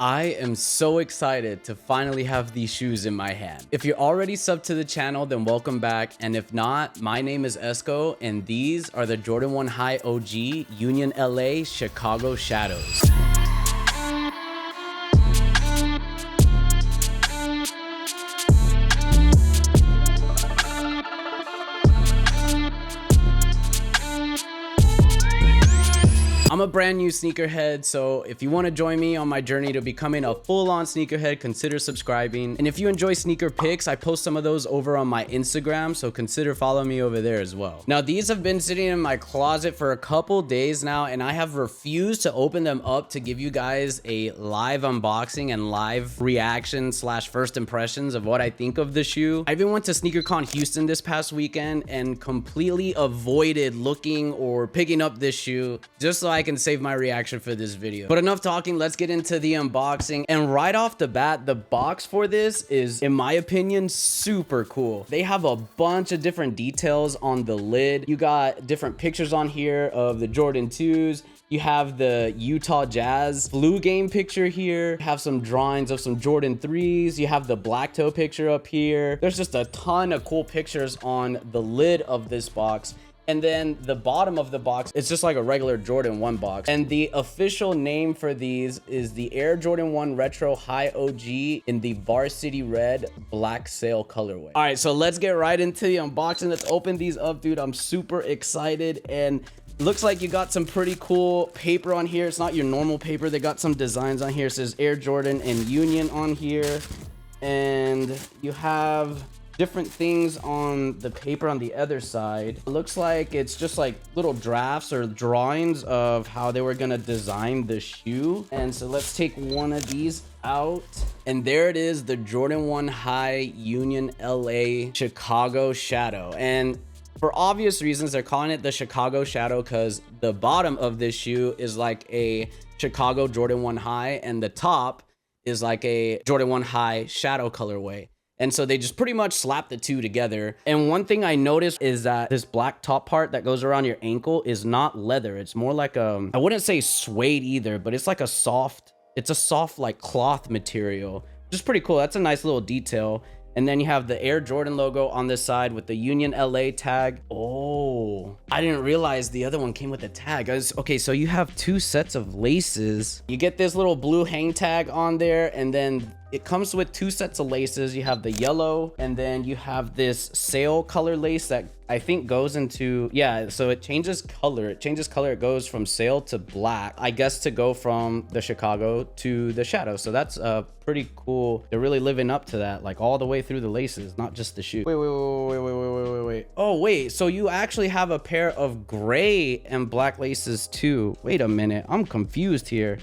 I am so excited to finally have these shoes in my hand. If you're already subbed to the channel, then welcome back. And if not, my name is Esco, and these are the Jordan 1 High OG Union LA Chicago Shadows. I'm a brand new sneakerhead, so if you want to join me on my journey to becoming a full-on sneakerhead, consider subscribing. And if you enjoy sneaker pics, I post some of those over on my Instagram, so consider following me over there as well. Now, these have been sitting in my closet for a couple days now, and I have refused to open them up to give you guys a live unboxing and live reaction slash first impressions of what I think of the shoe. I even went to SneakerCon Houston this past weekend and completely avoided looking or picking up this shoe just so I can save my reaction for this video. But enough talking, let's get into the unboxing. And right off the bat, the box for this is, in my opinion, super cool. They have a bunch of different details on the lid. You got different pictures on here of the Jordan 2s. You have the Utah Jazz flu game picture here. You have some drawings of some Jordan 3s. You have the black toe picture up here. There's just a ton of cool pictures on the lid of this box. And then the bottom of the box, it's just like a regular Jordan 1 box. And the official name for these is the Air Jordan 1 Retro High OG in the Varsity Red Black Sail colorway. All right, so let's get right into the unboxing. Let's open these up, dude. I'm super excited. And looks like you got some pretty cool paper on here. It's not your normal paper. They got some designs on here. It says Air Jordan and Union on here. And you have different things on the paper on the other side. It looks like it's just like little drafts or drawings of how they were gonna design the shoe. And so let's take one of these out, and there it is, the Jordan 1 High Union LA Chicago Shadow. And for obvious reasons, they're calling it the Chicago Shadow because the bottom of this shoe is like a Chicago Jordan 1 High, and the top is like a Jordan 1 High Shadow colorway. And so they just pretty much slap the two together. And one thing I noticed is that this black top part that goes around your ankle is not leather. It's more like I wouldn't say suede either, but it's like a soft like cloth material. Just pretty cool. That's a nice little detail. And then you have the Air Jordan logo on this side with the Union LA tag. Oh, I didn't realize the other one came with a tag. Okay, so you have two sets of laces. You get this little blue hang tag on there, and then it comes with two sets of laces. You have the yellow, and then you have this sail color lace that I think goes into, yeah, so it changes color. It goes from sail to black, I guess, to go from the Chicago to the Shadow. So that's pretty cool. They're really living up to that, like all the way through the laces, not just the shoe. Wait. Oh, wait, so you actually have a pair of gray and black laces too. Wait a minute, I'm confused here.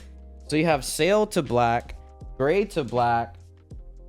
So you have sail to black, gray to black,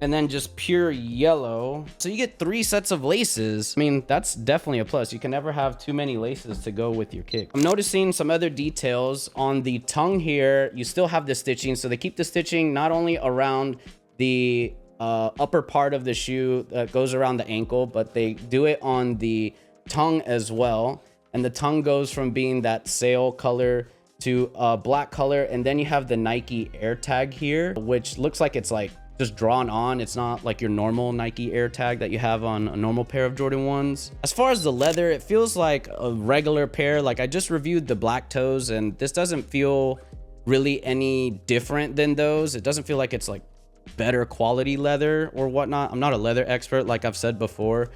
and then just pure yellow. So you get three sets of laces. I mean, that's definitely a plus. You can never have too many laces to go with your kick. I'm noticing some other details on the tongue here. You still have the stitching. So they keep the stitching not only around the upper part of the shoe that goes around the ankle, but they do it on the tongue as well. And the tongue goes from being that sail color to black color. And then you have the Nike Air tag here, which looks like it's like just drawn on. It's not like your normal Nike Air tag that you have on a normal pair of Jordan 1s. As far as the leather, it feels like a regular pair. Like I just reviewed the black toes, and this doesn't feel really any different than those. It doesn't feel like it's like better quality leather or whatnot. I'm not a leather expert, like I've said before,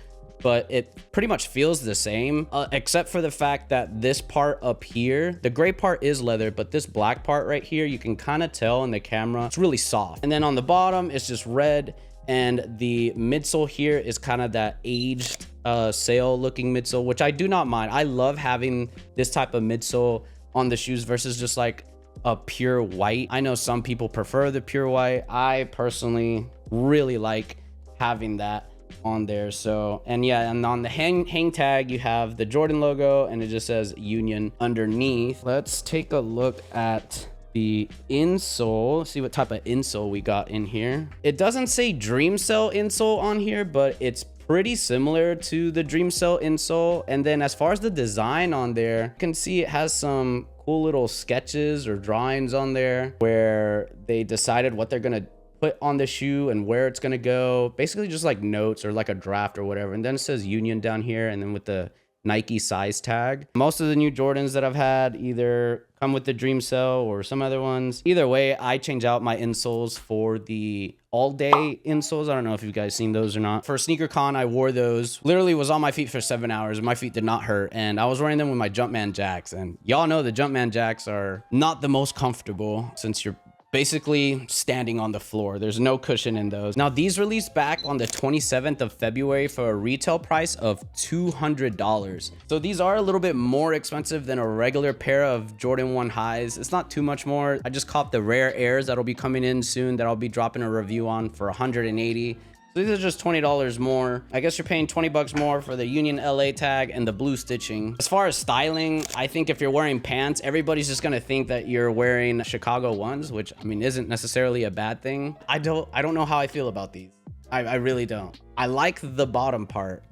but it pretty much feels the same, except for the fact that this part up here, the gray part is leather, but this black part right here, you can kind of tell in the camera, it's really soft. And then on the bottom, it's just red, and the midsole here is kind of that aged sail looking midsole, which I do not mind. I love having this type of midsole on the shoes versus just like a pure white. I know some people prefer the pure white. I personally really like having that on there. So, and yeah, and on the hang tag you have the Jordan logo, and it just says Union underneath. Let's take a look at the insole, see what type of insole we got in here. It doesn't say Dream Cell insole on here, but it's pretty similar to the Dream Cell insole. And then as far as the design on there, you can see it has some cool little sketches or drawings on there where they decided what they're gonna put on the shoe and where it's gonna go. Basically just like notes or like a draft or whatever. And then it says Union down here, and then with the Nike size tag. Most of the new Jordans that I've had either come with the Dream Cell or some other ones. Either way, I change out my insoles for the all day insoles. I don't know if you guys seen those or not. For SneakerCon, I wore those. Literally was on my feet for 7 hours and my feet did not hurt. And I was wearing them with my Jumpman Jacks. And y'all know the Jumpman Jacks are not the most comfortable since you're basically standing on the floor. There's no cushion in those. Now, these released back on the 27th of February for a retail price of $200. So these are a little bit more expensive than a regular pair of Jordan 1 highs. It's not too much more. I just caught the Rare Airs that'll be coming in soon that I'll be dropping a review on for $180. So these are just $20 more. I guess you're paying 20 bucks more for the Union LA tag and the blue stitching. As far as styling, I think if you're wearing pants, everybody's just gonna think that you're wearing Chicago 1s, which I mean isn't necessarily a bad thing. I don't know how I feel about these. I really don't. I like the bottom part.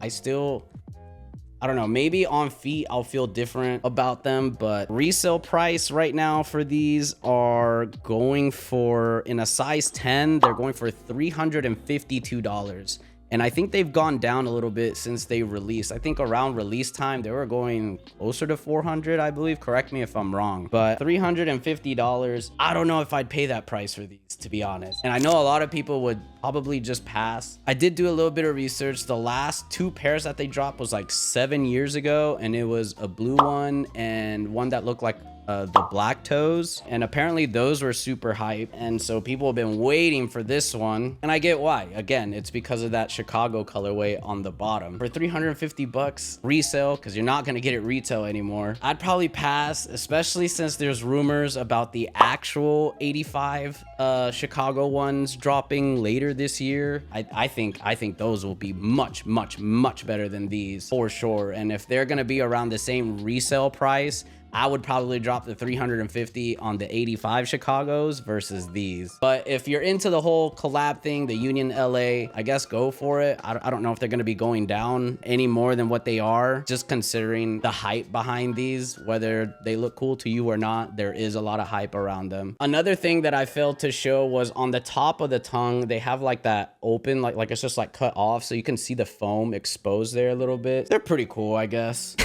I don't know, maybe on feet I'll feel different about them, but resale price right now for these are going for, in a size 10, they're going for $352. And I think they've gone down a little bit since they released. I think around release time, they were going closer to 400, I believe. Correct me if I'm wrong. But $350, I don't know if I'd pay that price for these, to be honest. And I know a lot of people would probably just pass. I did do a little bit of research. The last 2 pairs that they dropped was like 7 years ago. And it was a blue one and one that looked like the black toes, and apparently those were super hype, and so people have been waiting for this one, and I get why. Again, it's because of that Chicago colorway on the bottom. For 350 bucks resale, because you're not going to get it retail anymore, I'd probably pass, especially since there's rumors about the actual 85 Chicago ones dropping later this year. I think those will be much better than these for sure. And if they're going to be around the same resale price, I would probably drop the 350 on the 85 Chicagos versus these. But if you're into the whole collab thing, the Union LA, I guess go for it. I don't know if they're going to be going down any more than what they are, just considering the hype behind these. Whether they look cool to you or not, there is a lot of hype around them. Another thing that I failed to show was on the top of the tongue, they have like that open, like it's just like cut off, so you can see the foam exposed there a little bit. They're pretty cool, I guess.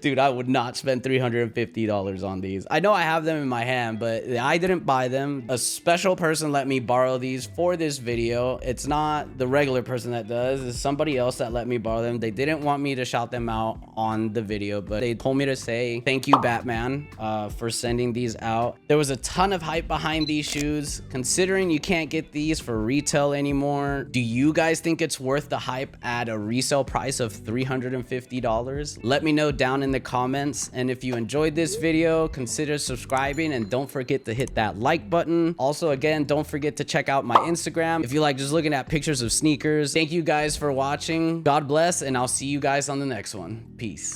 Dude, I would not spend $350 on these. I know I have them in my hand, but I didn't buy them. A special person let me borrow these for this video. It's not the regular person that does. It's somebody else that let me borrow them. They didn't want me to shout them out on the video, but they told me to say thank you, Batman, for sending these out. There was a ton of hype behind these shoes. Considering you can't get these for retail anymore, do you guys think it's worth the hype at a resale price of $350? Let me know down in the comments. And if you enjoyed this video, consider subscribing and don't forget to hit that like button. Also, again, don't forget to check out my Instagram if you like just looking at pictures of sneakers. Thank you guys for watching. God bless, and I'll see you guys on the next one. Peace.